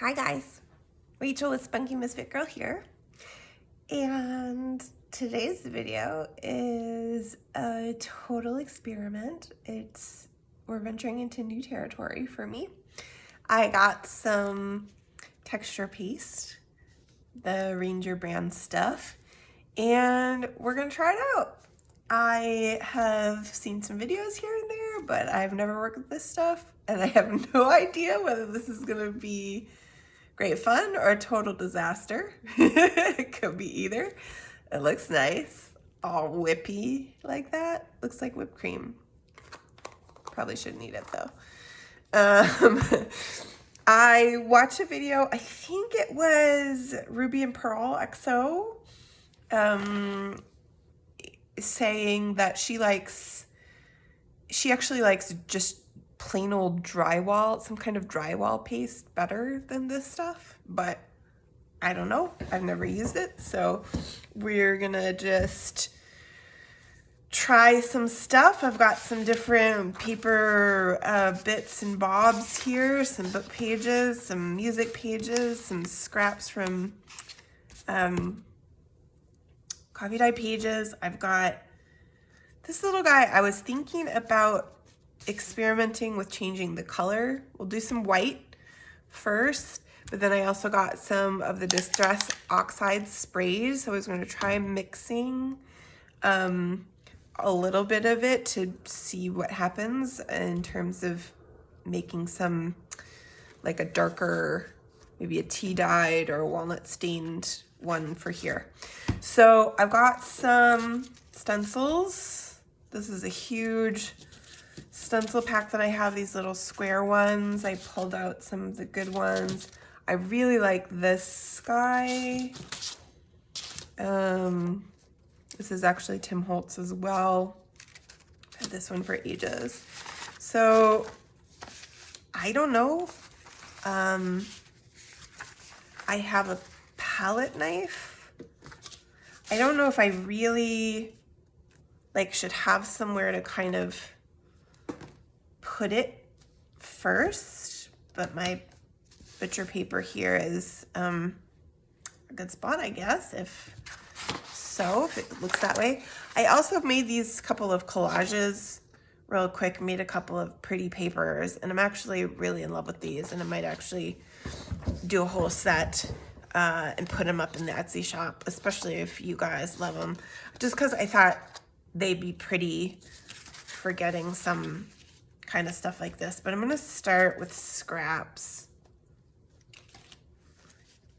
Hi guys, Rachel with Spunky Misfit Girl here, and today's video is a total experiment. We're venturing into new territory for me. I got some texture paste, the Ranger brand stuff, and we're gonna try it out. I have seen some videos here and there, but I've never worked with this stuff, and I have no idea whether this is gonna be great fun or a total disaster. It could be either. It looks nice, all whippy like that. Looks like whipped cream. Probably shouldn't eat it though. I watched a video, I think it was Ruby and Pearl XO, saying that she actually likes just plain old drywall, some kind of drywall paste better than this stuff, but I don't know. I've never used it, so we're gonna just try some stuff. I've got some different paper bits and bobs here, some book pages, some music pages, some scraps from coffee dye pages. I've got this little guy. I was thinking about experimenting with changing the color. We'll do some white first, but then I also got some of the Distress Oxide sprays. So I was going to try mixing a little bit of it to see what happens in terms of making some, like a darker, maybe a tea dyed or a walnut stained one for here. So I've got some stencils. This is a huge stencil pack that I have, these little square ones. I pulled out some of the good ones. I really like this guy. This is actually Tim Holtz as well. I've had this one for ages. So I don't know. I have a palette knife. I don't know if I really should have somewhere to kind of put it first, but my butcher paper here is a good spot, I guess, if it looks that way. I also made these couple of collages real quick, made a couple of pretty papers, and I'm actually really in love with these, and I might actually do a whole set and put them up in the Etsy shop, especially if you guys love them, just because I thought they'd be pretty for getting some kind of stuff like this. But I'm gonna start with scraps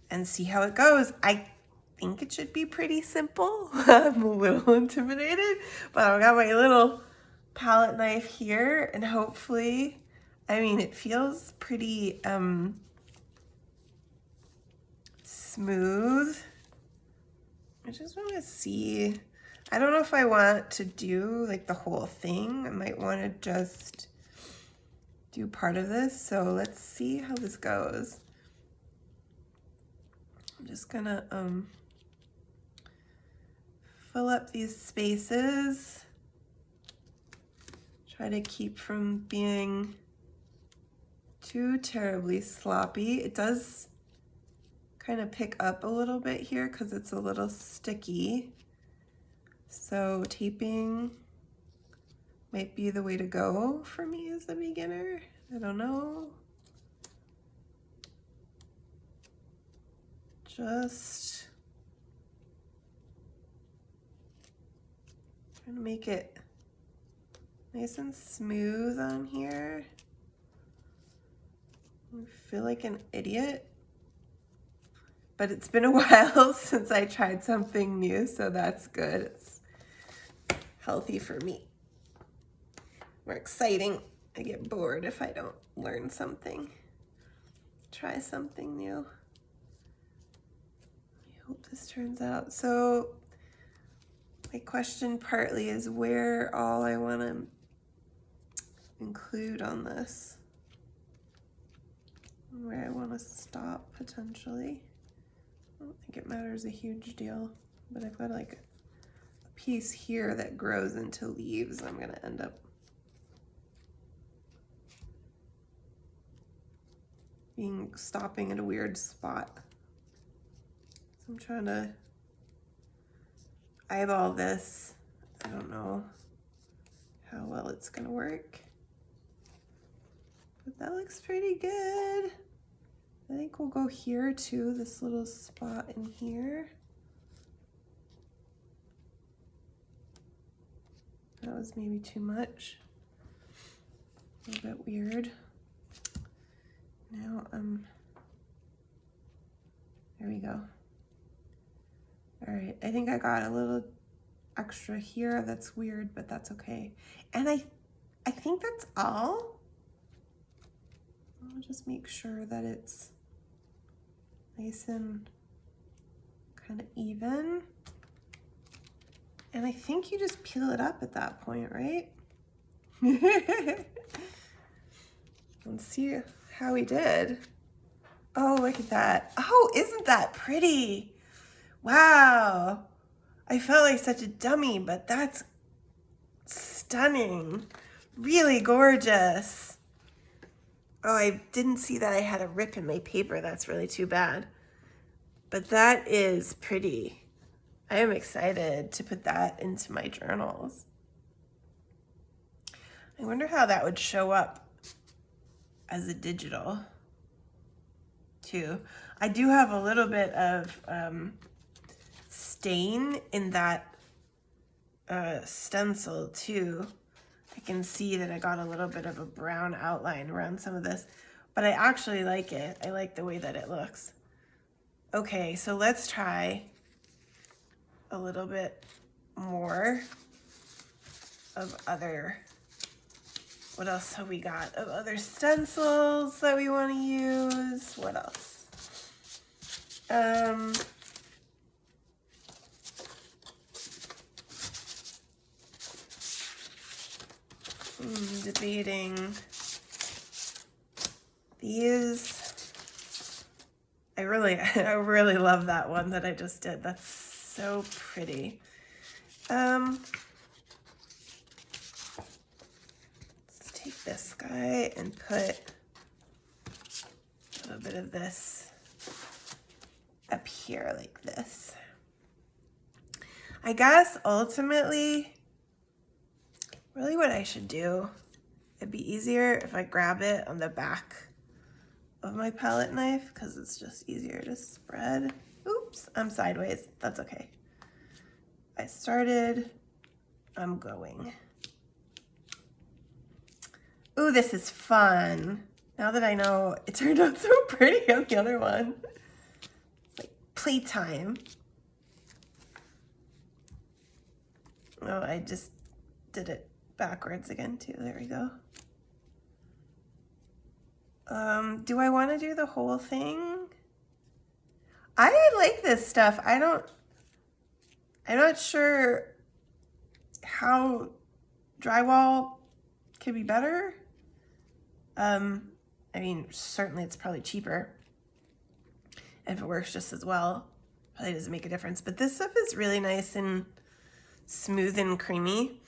and see how it goes. I think it should be pretty simple. I'm a little intimidated, but I've got my little palette knife here, and hopefully, I mean, it feels pretty smooth. I just want to see. I don't know if I want to do like the whole thing. I might want to just do part of this. So let's see how this goes. I'm just gonna fill up these spaces. Try to keep from being too terribly sloppy. It does kind of pick up a little bit here because it's a little sticky. So taping might be the way to go for me as a beginner. I don't know. Just trying to make it nice and smooth on here. I feel like an idiot, but it's been a while since I tried something new, so that's good. It's healthy for me. More exciting. I get bored if I don't learn something. Try something new. I hope this turns out. So my question partly is where all I want to include on this, where I want to stop potentially. I don't think it matters a huge deal, but I've got like a piece here that grows into leaves. I'm gonna end up stopping at a weird spot. So I'm trying to eyeball this. I don't know how well it's gonna work, but that looks pretty good. I think we'll go here too, this little spot in here. That was maybe too much. A little bit weird. Now, there we go. All right, I think I got a little extra here. That's weird, but that's okay. And I think that's all. I'll just make sure that it's nice and kind of even. And I think you just peel it up at that point, right? Let's see how we did. Oh, look at that. Oh, isn't that pretty? Wow. I felt like such a dummy, but that's stunning. Really gorgeous. Oh, I didn't see that I had a rip in my paper. That's really too bad. But that is pretty. I am excited to put that into my journals. I wonder how that would show up as a digital too. I do have a little bit of stain in that stencil too. I can see that I got a little bit of a brown outline around some of this, but I actually like it. I like the way that it looks. Okay, so let's try a little bit more of other, what else have we got? Of other stencils that we want to use. What else? Debating these. I really love that one that I just did. That's so pretty. Let's take this guy and put a little bit of this up here like this. I guess ultimately, really what I should do, it'd be easier if I grab it on the back of my palette knife because it's just easier to spread. Oops, I'm sideways. That's okay. I started, I'm going. Ooh, this is fun. Now that I know it turned out so pretty on the other one. It's like playtime. Oh, I just did it backwards again too. There we go. Do I want to do the whole thing? I like this stuff. I'm not sure how drywall could be better. I mean, certainly it's probably cheaper. And if it works just as well, probably doesn't make a difference. But this stuff is really nice and smooth and creamy.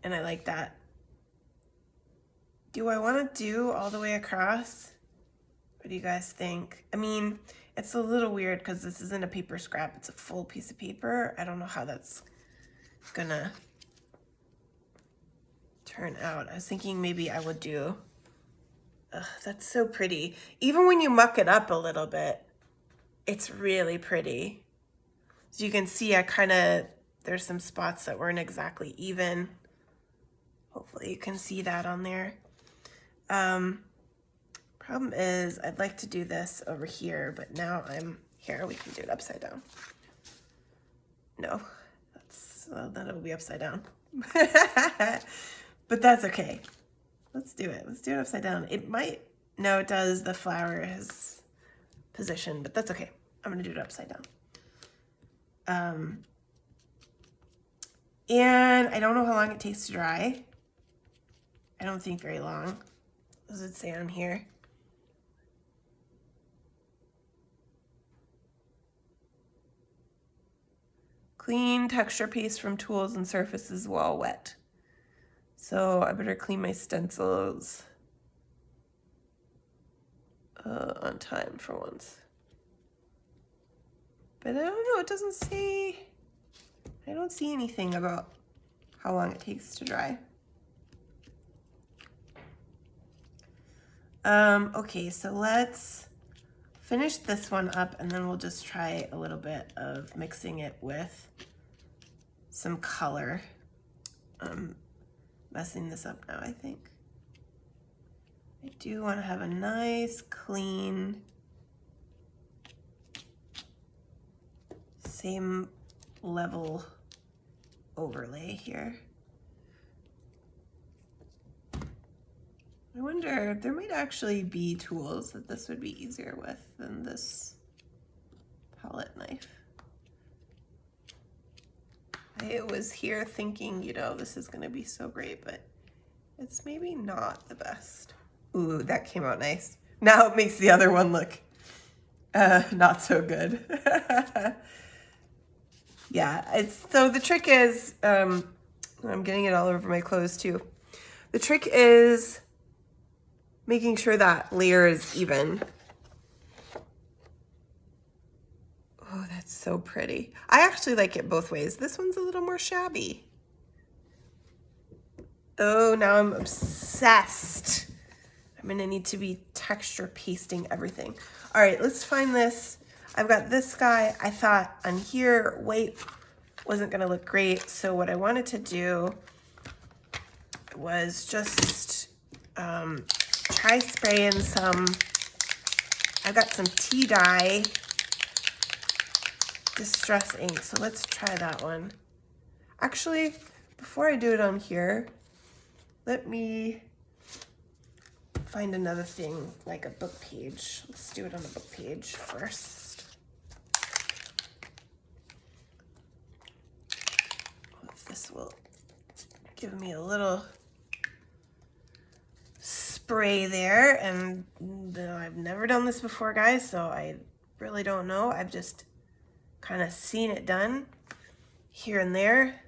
And I like that. Do I want to do all the way across? What do you guys think? I mean, it's a little weird because this isn't a paper scrap. It's a full piece of paper. I don't know how that's gonna turn out. I was thinking maybe I would do, that's so pretty. Even when you muck it up a little bit, it's really pretty. So you can see there's some spots that weren't exactly even. Hopefully you can see that on there. Problem is I'd like to do this over here, but now I'm here. We can do it upside down. No, then it'll be upside down. But that's okay. Let's do it. Let's do it upside down. It might, no, it does. The flower is positioned, but that's okay. I'm going to do it upside down. And I don't know how long it takes to dry. I don't think very long. What does it say on here? Clean texture paste from tools and surfaces while wet. So I better clean my stencils on time for once. But I don't know, it doesn't say, I don't see anything about how long it takes to dry. Okay, so let's finish this one up and then we'll just try a little bit of mixing it with some color. I'm messing this up now, I think. I do want to have a nice, clean, same level overlay here. I wonder if there might actually be tools that this would be easier with than this palette knife. I was here thinking, you know, this is gonna be so great, but it's maybe not the best. Ooh, that came out nice. Now it makes the other one look not so good. Yeah, so the trick is, I'm getting it all over my clothes too. The trick is making sure that layer is even. Oh, that's so pretty. I actually like it both ways. This one's a little more shabby. Oh, now I'm obsessed. I'm gonna need to be texture pasting everything. All right, let's find this. I've got this guy. I thought on here, white wasn't gonna look great. So what I wanted to do was just try spraying some, I've got some tea dye distress ink. So let's try that one. Actually, before I do it on here, let me find another thing, like a book page. Let's do it on a book page first. This will give me a little spray there, and I've never done this before, guys, so I really don't know. I've just kind of seen it done here and there.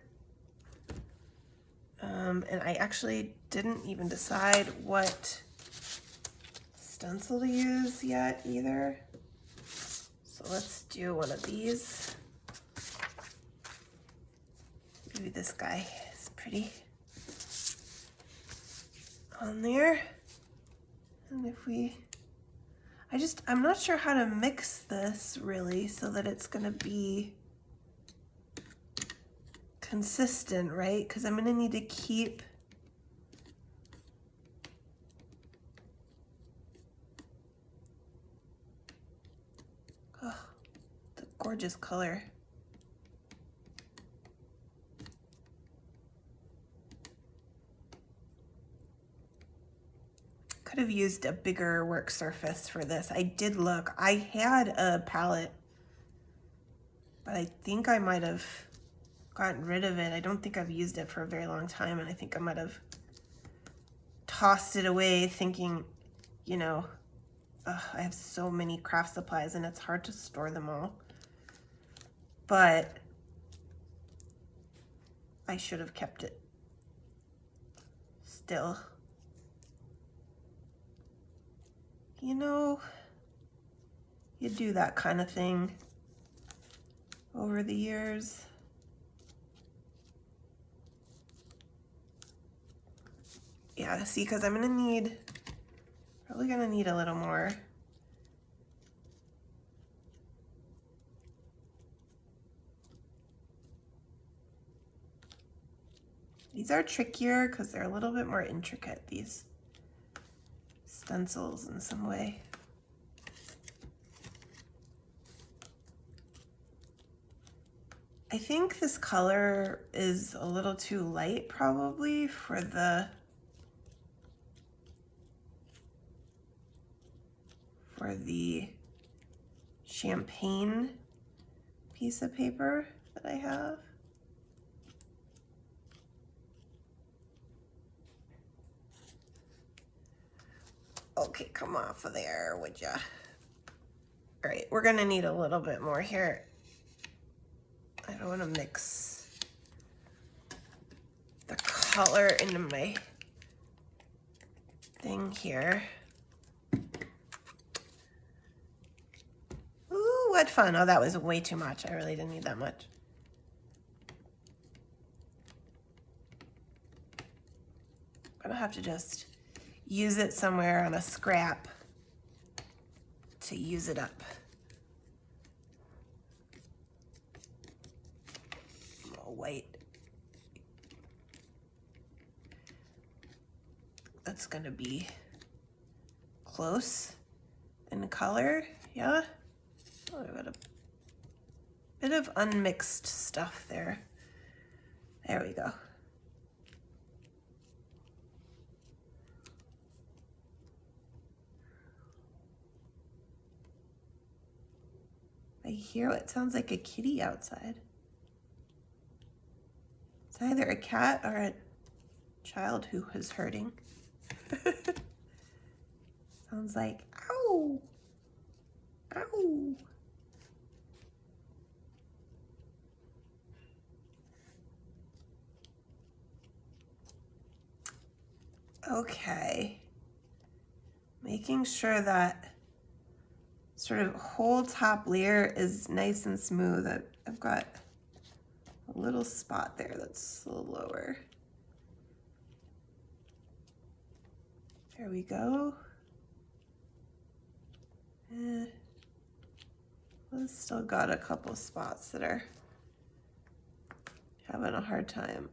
And I actually didn't even decide what stencil to use yet either. So let's do one of these. Maybe this guy is pretty on there. And if we, I'm not sure how to mix this really so that it's gonna be consistent, right? Because I'm gonna need to keep the gorgeous color. Could have used a bigger work surface for this. I did look. I had a palette, but I think I might have gotten rid of it. I don't think I've used it for a very long time, and I think I might have tossed it away thinking, you know, I have so many craft supplies and it's hard to store them all. But I should have kept it still. You know, you do that kind of thing over the years. Yeah, see, because I'm probably gonna need a little more. These are trickier because they're a little bit more intricate, these stencils in some way. I think this color is a little too light probably for the champagne piece of paper that I have. Okay, come off of there, would ya? All right, we're gonna need a little bit more here. I don't wanna mix the color into my thing here. what fun. Oh, that was way too much. I really didn't need that much. I'm gonna have to just use it somewhere on a scrap to use it up. Oh, white. That's gonna be close in color, yeah. Oh, I've got a bit of unmixed stuff there. There we go. I hear what sounds like a kitty outside. It's either a cat or a child who is hurting. Sounds like, ow, ow. Okay, making sure that sort of whole top layer is nice and smooth. I've got a little spot there that's a little lower. There we go. Well, still got a couple spots that are having a hard time.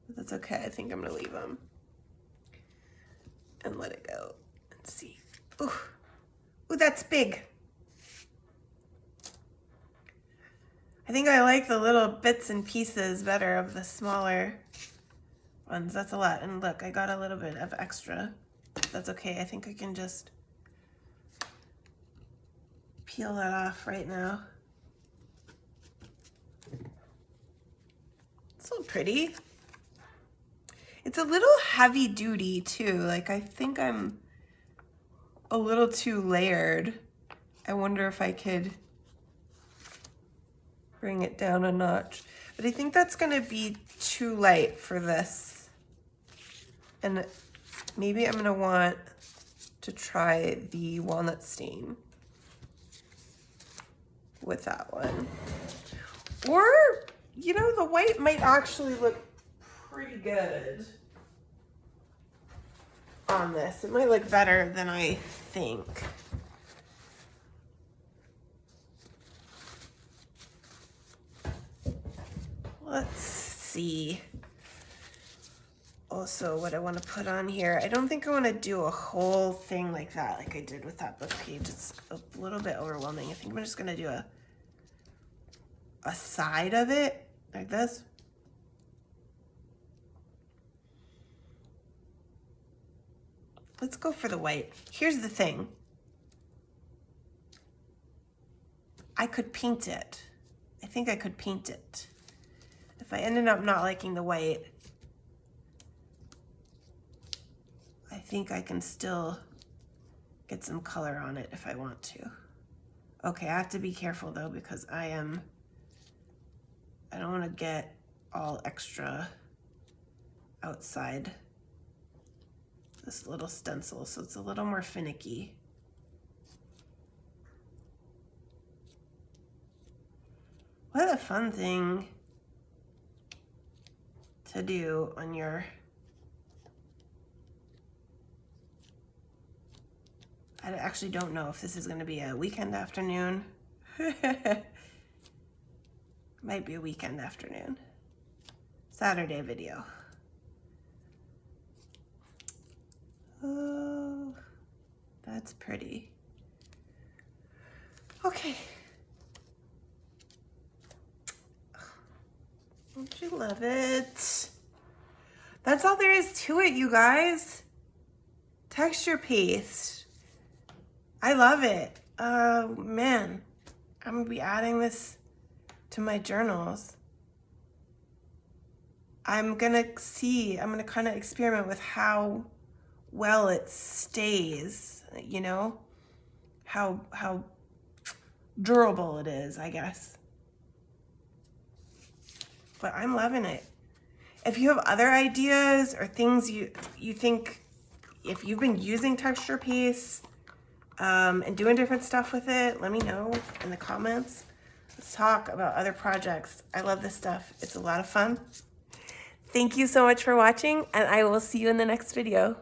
But that's okay. I think I'm gonna leave them and let it go and see. Ooh, ooh, that's big. I think I like the little bits and pieces better of the smaller ones. That's a lot. And look, I got a little bit of extra. That's okay. I think I can just peel that off right now. It's so pretty. It's a little heavy duty too. Like, I think I'm a little too layered. I wonder if I could bring it down a notch. But I think that's gonna be too light for this. And maybe I'm gonna want to try the walnut stain with that one. Or, you know, the white might actually look pretty good on this. It might look better than I think. Let's see. Also, what I want to put on here, I don't think I want to do a whole thing like that, like I did with that book page. It's a little bit overwhelming. I think I'm just going to do a side of it, like this. Let's go for the white. Here's the thing. I could paint it. I think I could paint it. If I ended up not liking the white, I think I can still get some color on it if I want to. Okay, I have to be careful though, because I don't want to get all extra outside this little stencil, so it's a little more finicky. What a fun thing to do on your I actually don't know if this is going to be a weekend afternoon. Might be a weekend afternoon. Saturday video. Oh, that's pretty. Okay. Don't you love it? That's all there is to it, you guys. Texture paste. I love it. Oh, man. I'm going to be adding this to my journals. I'm going to kind of experiment with how well it stays, you know? How durable it is, I guess. But I'm loving it. If you have other ideas or things you think, if you've been using texture paste and doing different stuff with it. Let me know in the comments. Let's talk about other projects. I love this stuff. It's a lot of fun. Thank you so much for watching, and I will see you in the next video.